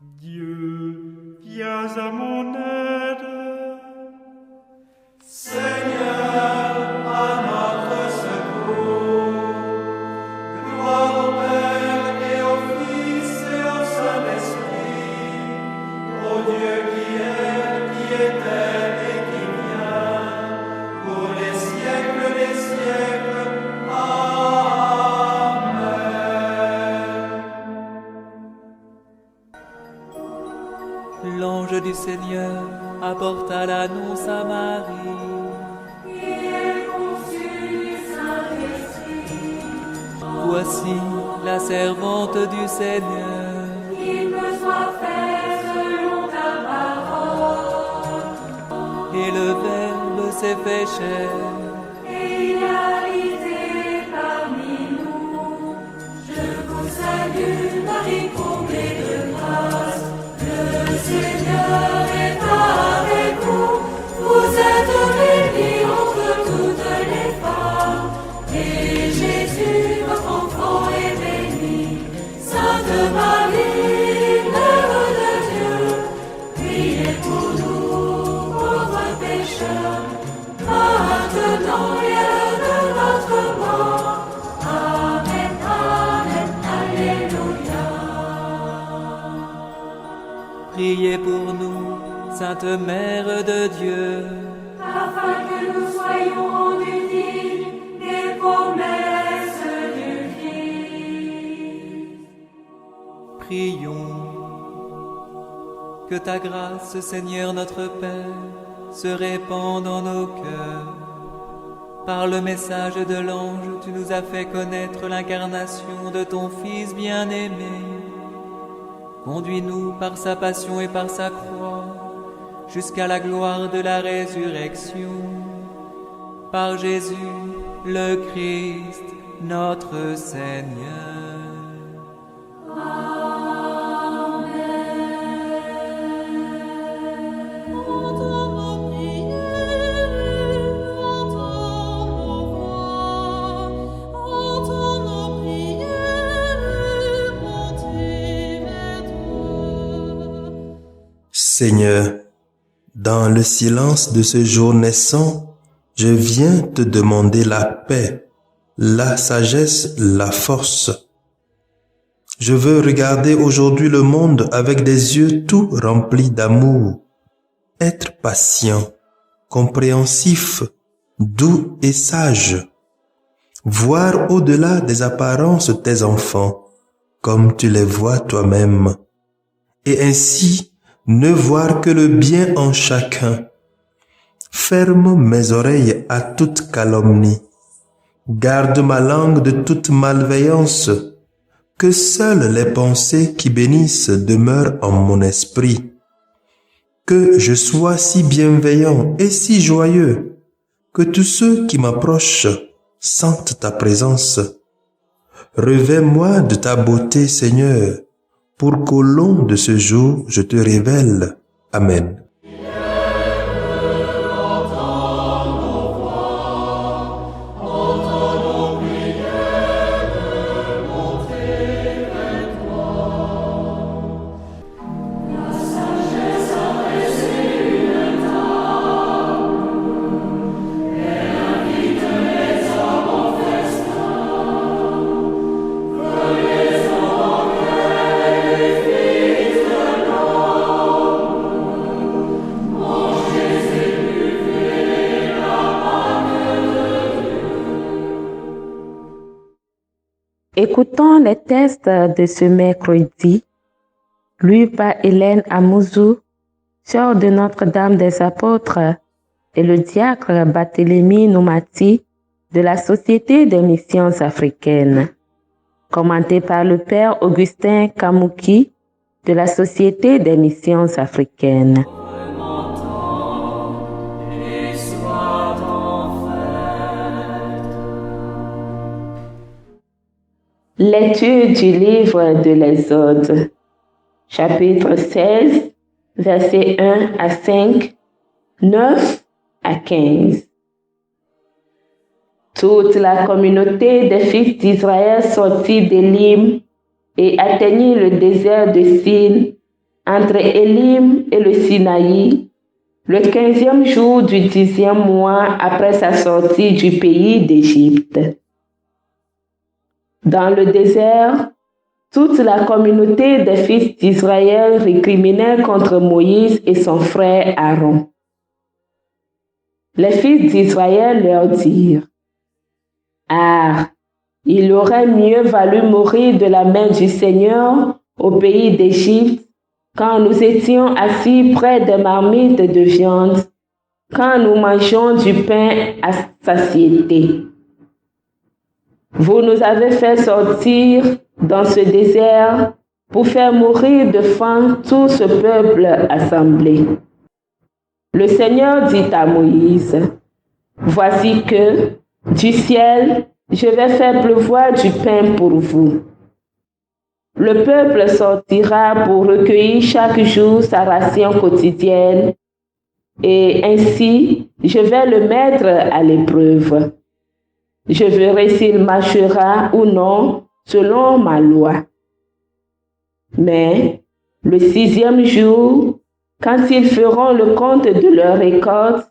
Dieu, viens à mon aide. Seigneur, à notre secours. Gloire au Père et au Fils et au Saint-Esprit, au Dieu qui était et qui vient, pour les siècles des siècles. Amen. L'ange du Seigneur apporta l'annonce à Marie. Voici la servante du Seigneur. Qu'il me soit fait selon ta parole. Et le Verbe s'est fait chair. Et il a habité parmi nous. Je vous salue, Marie, comblée de grâce. Le Seigneur est avec vous. Vous êtes bénie entre toutes les femmes. Et Jésus, votre enfant, est béni. Sainte Marie, Mère de Dieu, priez pour nous, pauvres pécheurs, maintenant et à l'heure de notre mort. Amen, Amen, Alléluia. Priez pour nous, Sainte Mère de Dieu. Afin que nous soyons rendus dignes des promesses du Christ. Prions. Que ta grâce, Seigneur notre Père, se répande en nos cœurs. Par le message de l'ange, tu nous as fait connaître l'incarnation de ton Fils bien-aimé. Conduis-nous par sa passion et par sa croix, jusqu'à la gloire de la résurrection. Par Jésus, le Christ, notre Seigneur. Seigneur, dans le silence de ce jour naissant, je viens te demander la paix, la sagesse, la force. Je veux regarder aujourd'hui le monde avec des yeux tout remplis d'amour, être patient, compréhensif, doux et sage, voir au-delà des apparences tes enfants, comme tu les vois toi-même, et ainsi ne voir que le bien en chacun. Ferme mes oreilles à toute calomnie. Garde ma langue de toute malveillance. Que seules les pensées qui bénissent demeurent en mon esprit. Que je sois si bienveillant et si joyeux, que tous ceux qui m'approchent sentent ta présence. Revêt-moi de ta beauté, Seigneur, pour qu'au long de ce jour, je te révèle. Amen. Écoutons les textes de ce mercredi, lus par Hélène Amouzou, sœur de Notre-Dame des Apôtres, et le diacre Barthélemy Noumati de la Société des Missions africaines. Commenté par le Père Augustin Kamouki de la Société des Missions africaines. Lecture du livre de l'Exode, chapitre 16, versets 1 à 5, 9 à 15. Toute la communauté des fils d'Israël sortit d'Élim et atteignit le désert de Sin entre Élim et le Sinaï, le 15e jour du 10e mois après sa sortie du pays d'Égypte. Dans le désert, toute la communauté des fils d'Israël récriminait contre Moïse et son frère Aaron. Les fils d'Israël leur dirent: « Ah, il aurait mieux valu mourir de la main du Seigneur au pays d'Égypte, quand nous étions assis près des marmites de viande, quand nous mangions du pain à satiété. Vous nous avez fait sortir dans ce désert pour faire mourir de faim tout ce peuple assemblé. » Le Seigneur dit à Moïse: « Voici que, du ciel, je vais faire pleuvoir du pain pour vous. Le peuple sortira pour recueillir chaque jour sa ration quotidienne, et ainsi je vais le mettre à l'épreuve. Je verrai s'il marchera ou non selon ma loi. Mais le 6e jour, quand ils feront le compte de leur récolte,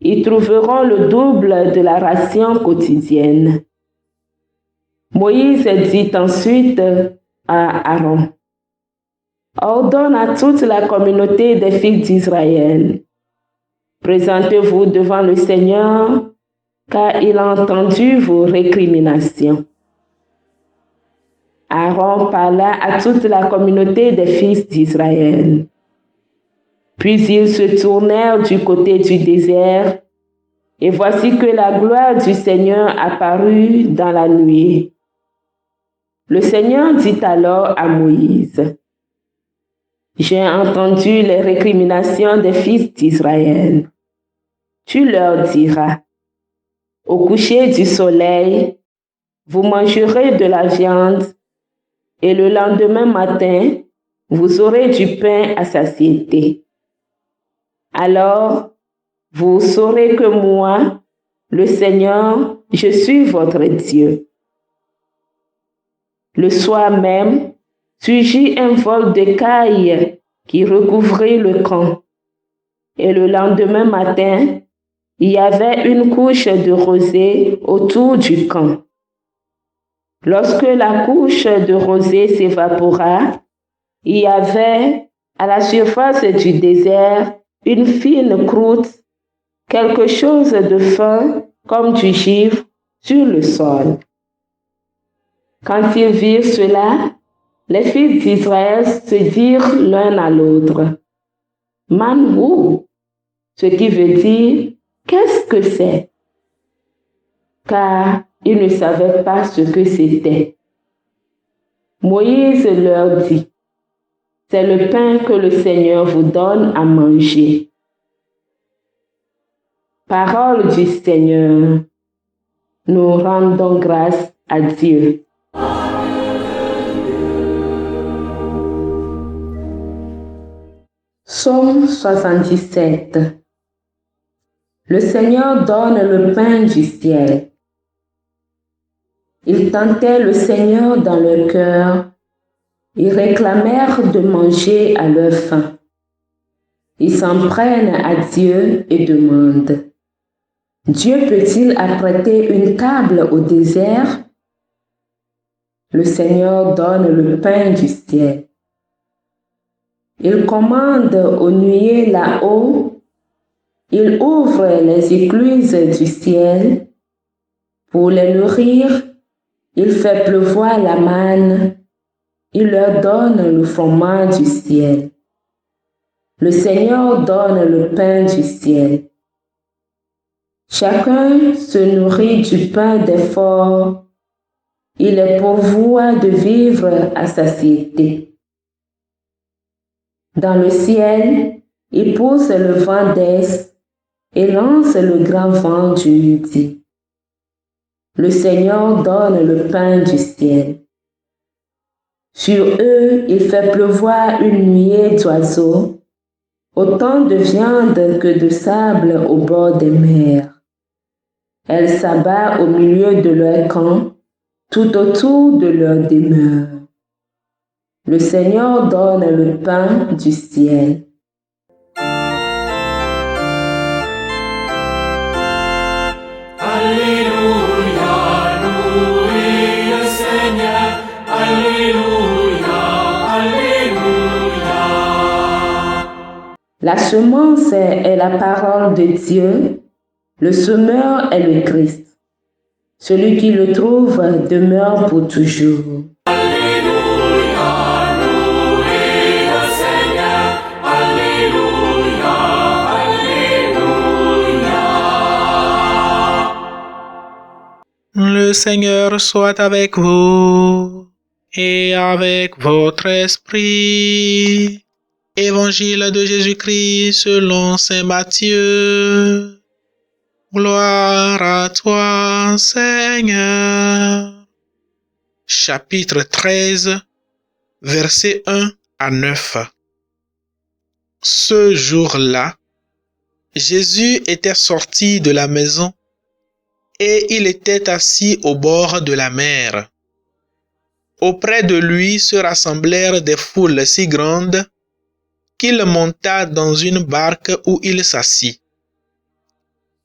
ils trouveront le double de la ration quotidienne. » Moïse dit ensuite à Aaron: « Ordonne à toute la communauté des fils d'Israël: présentez-vous devant le Seigneur, car il a entendu vos récriminations. » Aaron parla à toute la communauté des fils d'Israël. Puis ils se tournèrent du côté du désert, et voici que la gloire du Seigneur apparut dans la nuée. Le Seigneur dit alors à Moïse: « J'ai entendu les récriminations des fils d'Israël. Tu leur diras: au coucher du soleil, vous mangerez de la viande, et le lendemain matin, vous aurez du pain à satiété. Alors, vous saurez que moi, le Seigneur, je suis votre Dieu. » Le soir même, surgit un vol d'écailles qui recouvrit le camp. Et le lendemain matin, il y avait une couche de rosée autour du camp. Lorsque la couche de rosée s'évapora, il y avait à la surface du désert une fine croûte, quelque chose de fin comme du givre sur le sol. Quand ils virent cela, les fils d'Israël se dirent l'un à l'autre: « Manhou », ce qui veut dire « qu'est-ce que c'est ?» Car ils ne savaient pas ce que c'était. Moïse leur dit: « C'est le pain que le Seigneur vous donne à manger. » Parole du Seigneur. Nous rendons grâce à Dieu. Psaume 77. Le Seigneur donne le pain du ciel. Ils tentaient le Seigneur dans leur cœur. Ils réclamèrent de manger à leur faim. Ils s'en prennent à Dieu et demandent: Dieu peut-il apprêter une table au désert? Le Seigneur donne le pain du ciel. Il commande aux nuées là-haut. Il ouvre les écluses du ciel. Pour les nourrir, il fait pleuvoir la manne. Il leur donne le froment du ciel. Le Seigneur donne le pain du ciel. Chacun se nourrit du pain des forts. Il les pourvoit de vivre à satiété. Dans le ciel, il pousse le vent d'est et lance le grand vent du midi. Le Seigneur donne le pain du ciel. Sur eux, il fait pleuvoir une nuée d'oiseaux, autant de viande que de sable au bord des mers. Elle s'abat au milieu de leur camp, tout autour de leur demeure. Le Seigneur donne le pain du ciel. Alléluia, louez le Seigneur. Alléluia, Alléluia. La semence est la parole de Dieu. Le semeur est le Christ. Celui qui le trouve demeure pour toujours. Alléluia, louez le Seigneur. Alléluia, Alléluia. Le Seigneur soit avec vous et avec votre esprit. Évangile de Jésus-Christ selon saint Matthieu. Gloire à toi, Seigneur. Chapitre 13, versets 1 à 9. Ce jour-là, Jésus était sorti de la maison et il était assis au bord de la mer. Auprès de lui se rassemblèrent des foules si grandes qu'il monta dans une barque où il s'assit.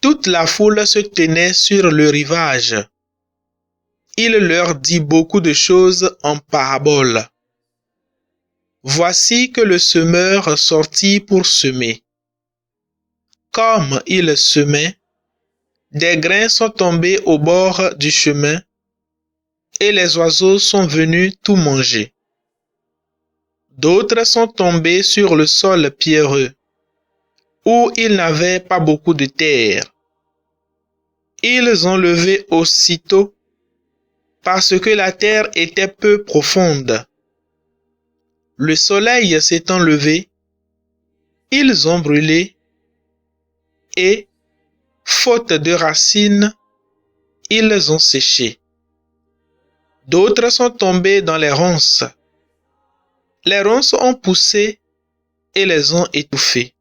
Toute la foule se tenait sur le rivage. Il leur dit beaucoup de choses en paraboles. Voici que le semeur sortit pour semer. Comme il semait, des grains sont tombés au bord du chemin et les oiseaux sont venus tout manger. D'autres sont tombés sur le sol pierreux, où il n'avait pas beaucoup de terre. Ils ont levé aussitôt, parce que la terre était peu profonde. Le soleil s'étant levé, ils ont brûlé, et, faute de racines, ils ont séché. D'autres sont tombés dans les ronces. Les ronces ont poussé et les ont étouffés.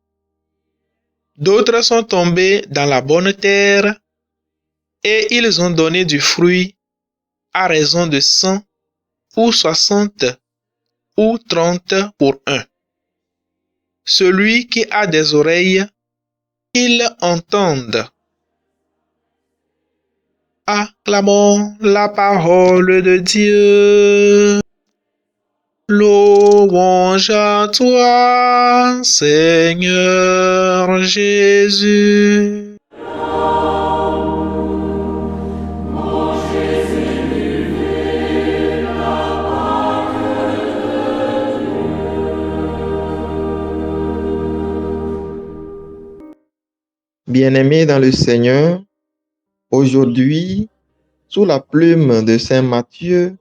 D'autres sont tombés dans la bonne terre et ils ont donné du fruit à raison de 100 ou 60 ou 30 pour un. Celui qui a des oreilles, qu'il entende. Acclamons la parole de Dieu. Louange à toi, Seigneur Jésus. Bien-aimés dans le Seigneur, aujourd'hui, sous la plume de saint Matthieu,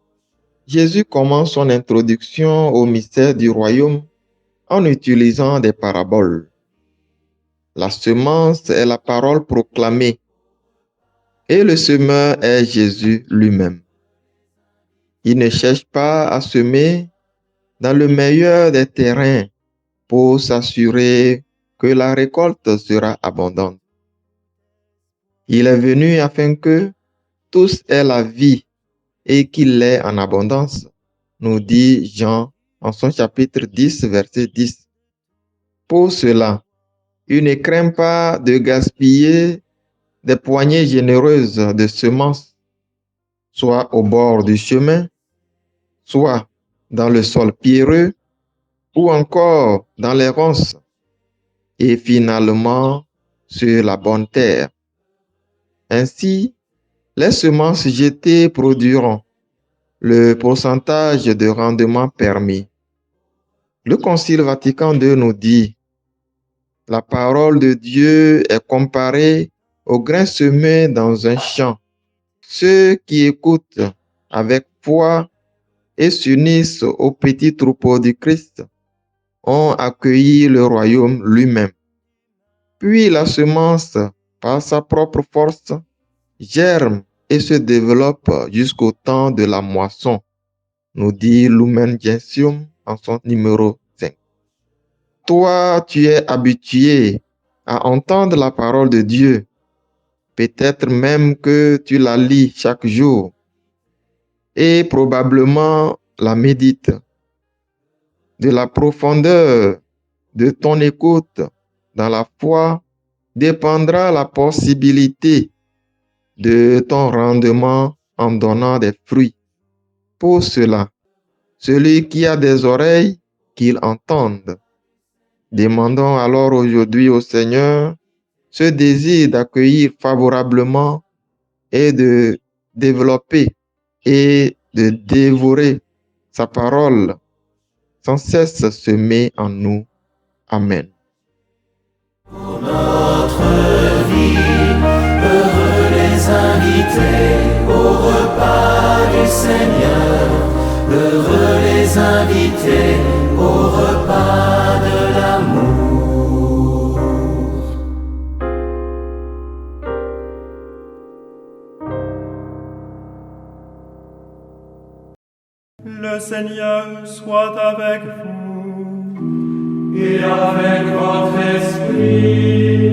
Jésus commence son introduction au mystère du royaume en utilisant des paraboles. La semence est la parole proclamée et le semeur est Jésus lui-même. Il ne cherche pas à semer dans le meilleur des terrains pour s'assurer que la récolte sera abondante. Il est venu afin que tous aient la vie et qu'il l'ait en abondance, nous dit Jean en son chapitre 10, verset 10. Pour cela, il ne craint pas de gaspiller des poignées généreuses de semences, soit au bord du chemin, soit dans le sol pierreux, ou encore dans les ronces, et finalement sur la bonne terre. Ainsi, les semences jetées produiront le pourcentage de rendement permis. Le Concile Vatican II nous dit: la parole de Dieu est comparée au grain semé dans un champ. Ceux qui écoutent avec foi et s'unissent au petit troupeau du Christ ont accueilli le royaume lui-même. Puis la semence, par sa propre force, germe et se développe jusqu'au temps de la moisson, nous dit Lumen Gentium en son numéro 5. Toi, tu es habitué à entendre la parole de Dieu, peut-être même que tu la lis chaque jour et probablement la médites. De la profondeur de ton écoute dans la foi dépendra la possibilité de ton rendement en donnant des fruits. Pour cela, celui qui a des oreilles, qu'il entende. Demandons alors aujourd'hui au Seigneur ce désir d'accueillir favorablement et de développer et de dévorer sa parole sans cesse semée en nous. Amen. Heureux les invités au repas du Seigneur. Heureux les invités au repas de l'amour. Le Seigneur soit avec vous. Et avec votre esprit.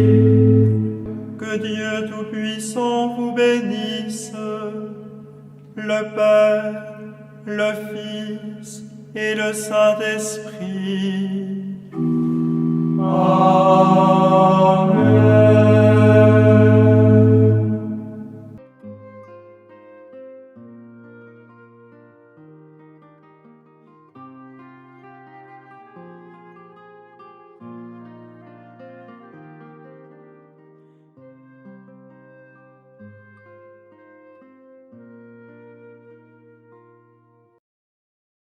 Que Dieu Tout-Puissant vous bénisse, le Père, le Fils et le Saint-Esprit.